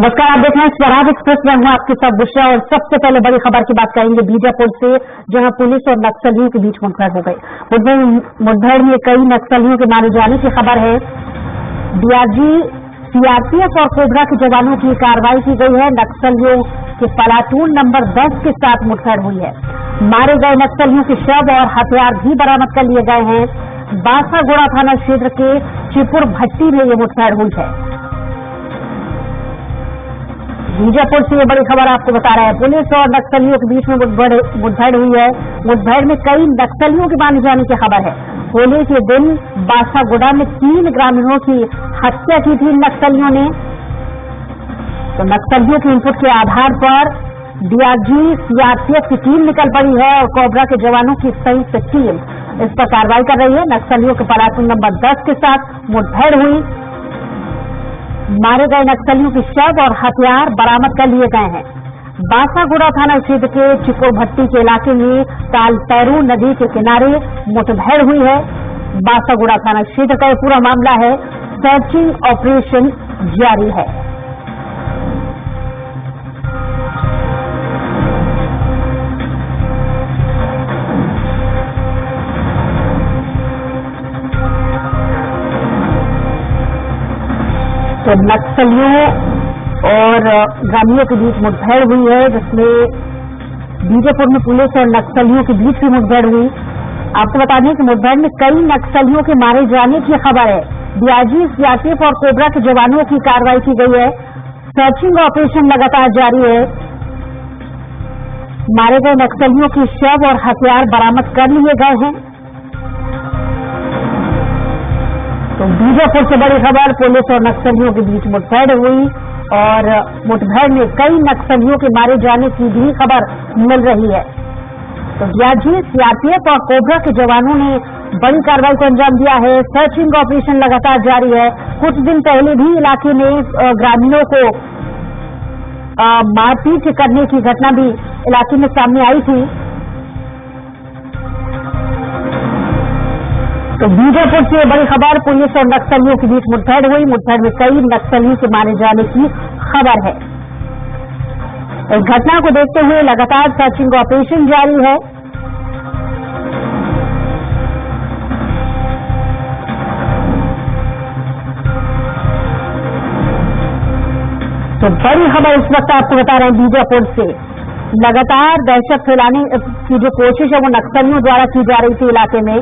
नमस्कार, आप देख रहे हैं स्वराज एक्सप्रेस में हूं आपके साथ बुशरा। और सबसे पहले बड़ी खबर की बात करेंगे बीजापुर से, जहां पुलिस और नक्सलियों के बीच मुठभेड़ हो गई। मुठभेड़ में कई नक्सलियों के मारे जाने की खबर है। डीआरजी, सीआरपीएफ और कोबरा के जवानों की कार्रवाई की गई है। नक्सलियों के प्लाटून नंबर 10 के साथ मुठभेड़ हुई है। मारे गए नक्सलियों के शव और हथियार भी बरामद कर लिए गए हैं। बासागुड़ा थाना क्षेत्र के चिपुर भट्टी में ये मुठभेड़ हुई है। बीजापुर से ये बड़ी खबर आपको बता रहे हैं। पुलिस और नक्सलियों के बीच में मुठभेड़ हुई है। मुठभेड़ में कई नक्सलियों के मारे जाने की खबर है। होली के दिन बासागुड़ा में 3 ग्रामीणों की हत्या की थी नक्सलियों ने। तो नक्सलियों के इनपुट के आधार पर डीआरजी, सीआरपीएफ की टीम निकल पड़ी है और कोबरा के जवानों की संयुक्त टीम इस पर कार्रवाई कर रही है। नक्सलियों के प्लाटून नंबर 10 के साथ मुठभेड़ हुई। मारे गए नक्सलियों के शव और हथियार बरामद कर लिए गए हैं। बासागुड़ा थाना क्षेत्र के चिपुर भट्टी के इलाके में तालतैरू नदी के किनारे मुठभेड़ हुई है। बासागुड़ा थाना क्षेत्र का पूरा मामला है। सर्चिंग ऑपरेशन जारी है। तो नक्सलियों और ग्रामीणों के बीच मुठभेड़ हुई है, जिसमें बीजापुर में पुलिस और नक्सलियों के बीच भी मुठभेड़ हुई। आपको बता दें कि मुठभेड़ में कई नक्सलियों के मारे जाने की खबर है। डीआरजी, सीआरपीएफ और कोबरा के जवानों की कार्रवाई की गई है। सर्चिंग ऑपरेशन लगातार जारी है। मारे गए नक्सलियों के शव और हथियार बरामद कर लिए गए हैं। तो बीजापुर से बड़ी खबर, पुलिस और नक्सलियों के बीच मुठभेड़ हुई और मुठभेड़ में कई नक्सलियों के मारे जाने की भी खबर मिल रही है। तो डीआरजी, सीआरपीएफ और कोबरा के जवानों ने बड़ी कार्रवाई को अंजाम दिया है। सर्चिंग ऑपरेशन लगातार जारी है। कुछ दिन पहले भी इलाके में ग्रामीणों को मारपीट करने की घटना भी इलाके में सामने आई थी। तो बीजापुर से बड़ी खबर, पुलिस और नक्सलियों के बीच मुठभेड़ हुई। मुठभेड़ में कई नक्सलियों के मारे जाने की खबर है। इस घटना को देखते हुए लगातार सर्चिंग ऑपरेशन जारी है। तो बड़ी खबर इस वक्त आपको बता रहे हैं बीजापुर से। लगातार दहशत फैलाने की जो कोशिश है वो नक्सलियों द्वारा की जा रही थी इलाके में,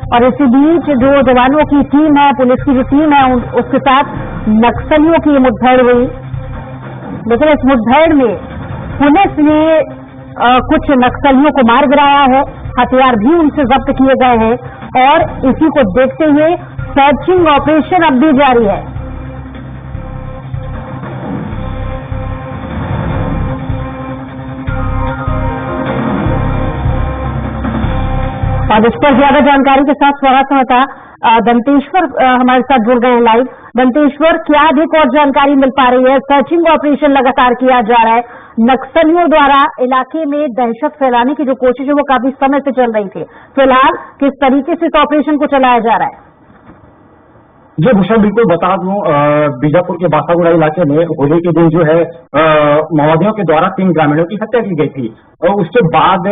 और इसी बीच जो जवानों की टीम है, पुलिस की जो टीम है, उसके साथ नक्सलियों की मुठभेड़ हुई। लेकिन इस मुठभेड़ में पुलिस ने कुछ नक्सलियों को मार गिराया है। हथियार भी उनसे जब्त किए गए हैं और इसी को देखते हुए सर्चिंग ऑपरेशन अब भी जारी है। और इस पर ज्यादा जानकारी के साथ स्वागत होता दंतेश्वर हमारे साथ जुड़ गए हैं लाइव। दंतेश्वर, क्या अधिक और जानकारी मिल पा रही है? सर्चिंग ऑपरेशन लगातार किया जा रहा है। नक्सलियों द्वारा इलाके में दहशत फैलाने की जो कोशिश है वो काफी समय से चल रही थी। फिलहाल किस तरीके से इस ऑपरेशन को चलाया जा रहा है? जी भूषण, बिल्कुल बता दूं, बीजापुर के बासागुड़ा इलाके में होली के दिन जो है माओवादियों के द्वारा 3 ग्रामीणों की हत्या की गई थी। और उसके बाद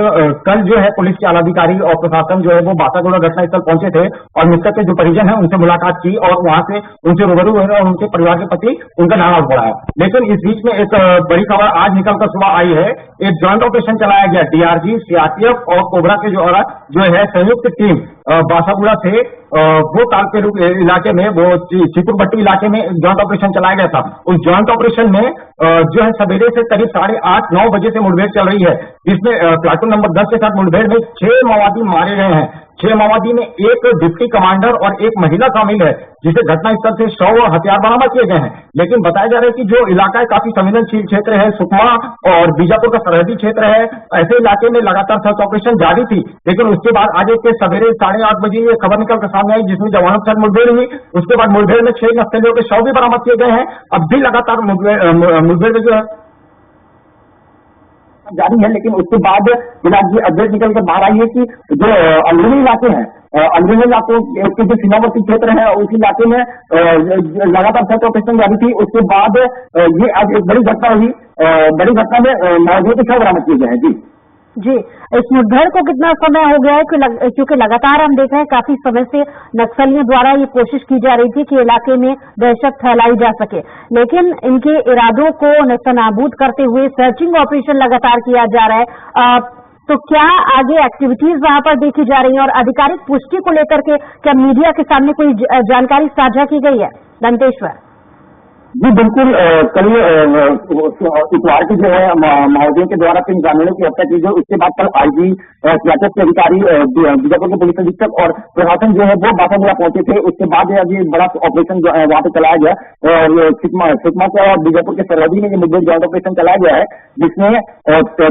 कल जो है पुलिस के आलाधिकारी और प्रशासन जो है वो बासागुड़ा घटनास्थल पहुंचे थे और मृतक के जो परिजन है उनसे मुलाकात की और वहां से उनसे रूबरू हुए और उनके परिवार के प्रति उनका नाराज बढ़ाया। लेकिन इस बीच में एक बड़ी खबर आज निकलकर सुबह आई है। एक ज्वाइंट ऑपरेशन चलाया गया। डीआरजी, सीआरपीएफ और कोबरा के जो है संयुक्त टीम बासागुड़ा से वो तालपेरू इलाके में, वो चिपुर भट्टी इलाके में ज्वाइंट ऑपरेशन चलाया गया था। उस ज्वाइंट ऑपरेशन में जो है सवेरे से करीब 8:30-9 बजे से मुठभेड़ चल रही है, जिसमें प्लाटून नंबर 10 के साथ मुठभेड़ में 6 माओवादी मारे गए हैं। 6 माओवादी में एक डिप्टी कमांडर और एक महिला शामिल है, जिसे घटनास्थल से शव और हथियार बरामद किए गए हैं। लेकिन बताया जा रहा है कि जो इलाका है काफी संवेदनशील क्षेत्र है, सुकमा और बीजापुर का सरहदी क्षेत्र है। ऐसे इलाके में लगातार सर्च ऑपरेशन जारी थी। लेकिन उसके बाद आज के सवेरे 8:30 बजे ये खबर निकलकर सामने आई, जिसमें जवानों के साथ मुठभेड़ हुई। उसके बाद मुठभेड़ में 6 नक्सलियों के शव भी बरामद किए गए हैं। अब भी लगातार मुठभेड़ में जो है जारी है, लेकिन उसके बाद फिलहाल ये अपडेट निकल कर बाहर आई है कि जो अंदरूनी इलाके हैं, अंदरूनी इलाकों के जो सीमावर्ती क्षेत्र है उस इलाके में लगातार सर्च ऑपरेशन जारी थी। उसके बाद ये आज एक बड़ी घटना हुई, बड़ी घटना में माओवादियों के शव बरामद किए गए हैं। जी जी, इस मुठभेड़ को कितना समय हो गया है? क्योंकि लगातार हम देख रहे हैं काफी समय से नक्सलियों द्वारा ये कोशिश की जा रही थी कि इलाके में दहशत फैलाई जा सके, लेकिन इनके इरादों को नस्तनाबूद करते हुए सर्चिंग ऑपरेशन लगातार किया जा रहा है। तो क्या आगे एक्टिविटीज वहां पर देखी जा रही है और आधिकारिक पुष्टि को लेकर के क्या मीडिया के सामने कोई जानकारी साझा की गई है? दंतेश्वर जी बिल्कुल, कल इतवार की जो है माओवादियों के द्वारा 3 ग्रामीणों की हत्या की गई। उसके बाद कल आईजी सियासत के अधिकारी, बीजापुर के पुलिस अधीक्षक और प्रशासन जो है वो बासागुड़ा पहुंचे थे। उसके बाद अभी बड़ा ऑपरेशन वहां पे चलाया गया और सुकमा के और बीजापुर के सरहदी में ये मुठभेड़ जॉइंट ऑपरेशन चलाया गया है, जिसमें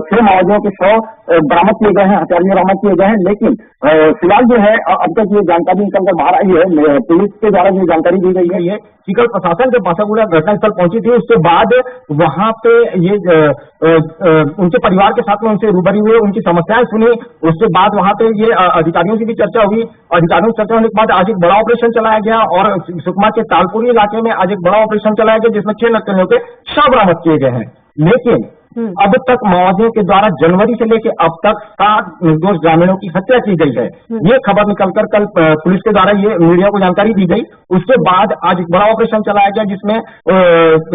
6 माओवादियों के शव बरामद किए गए हैं, हथियार भी बरामद किए गए हैं। लेकिन फिलहाल जो है अब तक ये जानकारी निकलकर बाहर आई है, पुलिस के द्वारा जो जानकारी दी गई है ये कि कल प्रशासन जब बासागुड़ा घटनास्थल पहुंची थी, उसके बाद वहां पे ये उनके परिवार के साथ में उनसे रूबरू हुए, उनकी समस्याएं सुनी। उसके बाद वहां पे ये अधिकारियों से भी चर्चा हुई। अधिकारियों से चर्चा होने के बाद आज एक बड़ा ऑपरेशन चलाया गया और सुकमा के तालपुरी इलाके में आज एक बड़ा ऑपरेशन चलाया गया, जिसमें 6 नक्सलियों के शव बरामद किए गए हैं। लेकिन अब तक माओवादियों के द्वारा जनवरी से लेकर अब तक 7 निर्दोष ग्रामीणों की हत्या की गई है। ये खबर निकलकर कल पुलिस के द्वारा ये मीडिया को जानकारी दी गई। उसके बाद आज एक बड़ा ऑपरेशन चलाया गया, जिसमें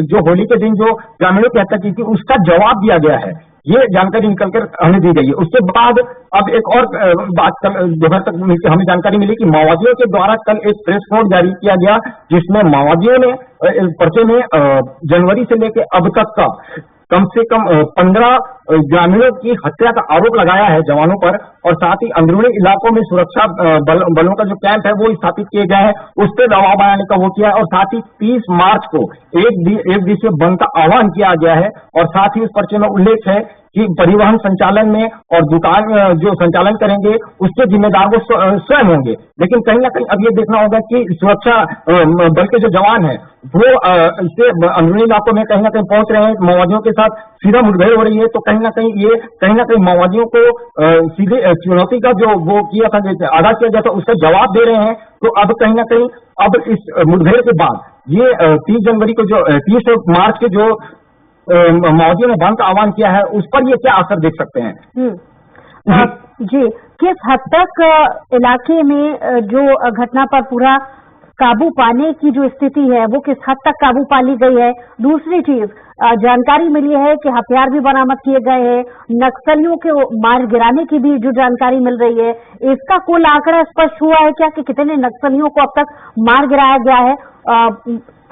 जो होली के दिन जो ग्रामीणों की हत्या की थी उसका जवाब दिया गया है। ये जानकारी निकलकर हमें दी गई है। उसके बाद अब एक और बात कल दोपहर तक हमें जानकारी मिली कि माओवादियों के द्वारा कल एक प्रेस नोट जारी किया गया, जिसमें माओवादियों ने पर्चे में जनवरी से लेकर अब तक का कम से कम 15 ग्रामीणों की हत्या का आरोप लगाया है जवानों पर, और साथ ही अंदरूनी इलाकों में सुरक्षा बलों का जो कैंप है वो स्थापित किए गए हैं, उस पर दबाव बनाने का वो किया है। और साथ ही 30 मार्च को एक दिवसीय बंद का आह्वान किया गया है। और साथ ही उस पर्चे में उल्लेख है कि परिवहन संचालन में और दुकान जो संचालन करेंगे उसके जिम्मेदार वो स्वयं होंगे। लेकिन कहीं ना कहीं अब ये देखना होगा कि सुरक्षा बल के जो जवान हैं वो इससे अंदरूनी इलाकों में कहीं ना कहीं पहुंच रहे हैं, माओवादियों के साथ सीधा मुठभेड़ हो रही है। तो कहीं ना कहीं माओवादियों को सीधे चुनौती का जो वो किया था, आगाज किया गया था, उसका जवाब दे रहे हैं। तो अब कहीं ना कहीं अब इस मुठभेड़ के बाद ये 30 मार्च के जो माओवादियों ने बंद का आह्वान किया है, उस पर ये क्या असर देख सकते हैं? जी, किस हद तक इलाके में जो घटना पर पूरा काबू पाने की जो स्थिति है वो किस हद तक काबू पा ली गई है? दूसरी चीज जानकारी मिली है कि हथियार भी बरामद किए गए हैं, नक्सलियों के मार गिराने की भी जो जानकारी मिल रही है, इसका कुल आंकड़ा स्पष्ट हुआ है क्या कि कितने नक्सलियों को अब तक मार गिराया गया है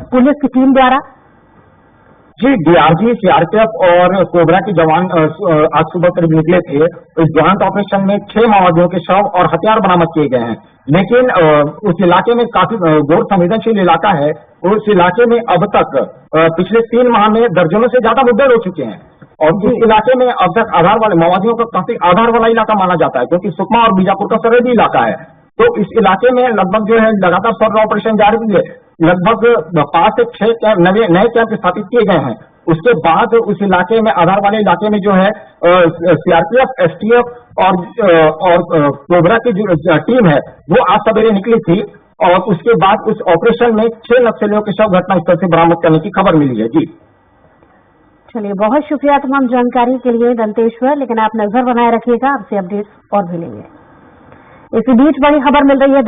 पुलिस की टीम द्वारा? जी, डीआरजी, सीआरपीएफ और कोबरा के जवान आज सुबह करीब निकले थे। इस जॉइंट ऑपरेशन में 6 माओवादियों के शव और हथियार बरामद किए गए हैं। लेकिन उस इलाके में काफी गौर संवेदनशील इलाका है। उस इलाके में अब तक पिछले 3 माह में दर्जनों से ज्यादा मुठभेड़ हो चुके हैं। और इस इलाके में अब तक आधार वाले माओवादियों का काफी आधार वाला इलाका माना जाता है, क्योंकि सुकमा और बीजापुर का सरहदी इलाका है। तो इस इलाके में लगभग जो है लगातार सर्च ऑपरेशन जारी है। लगभग 5 से 6 नए कैंप स्थापित किए गए हैं। उसके बाद उस इलाके में आधार वाले इलाके में जो है सीआरपीएफ, एसटीएफ और कोबरा की जो टीम है वो आज सवेरे निकली थी। और उसके बाद उस ऑपरेशन में 6 नक्सलियों के शव घटनास्थल से बरामद करने की खबर मिली है। जी चलिए, बहुत शुक्रिया तमाम जानकारी के लिए दंतेश्वर। लेकिन आप नजर बनाए रखिएगा, आपसे अपडेट्स और भी लेंगे। इसी बीच बड़ी खबर मिल रही है।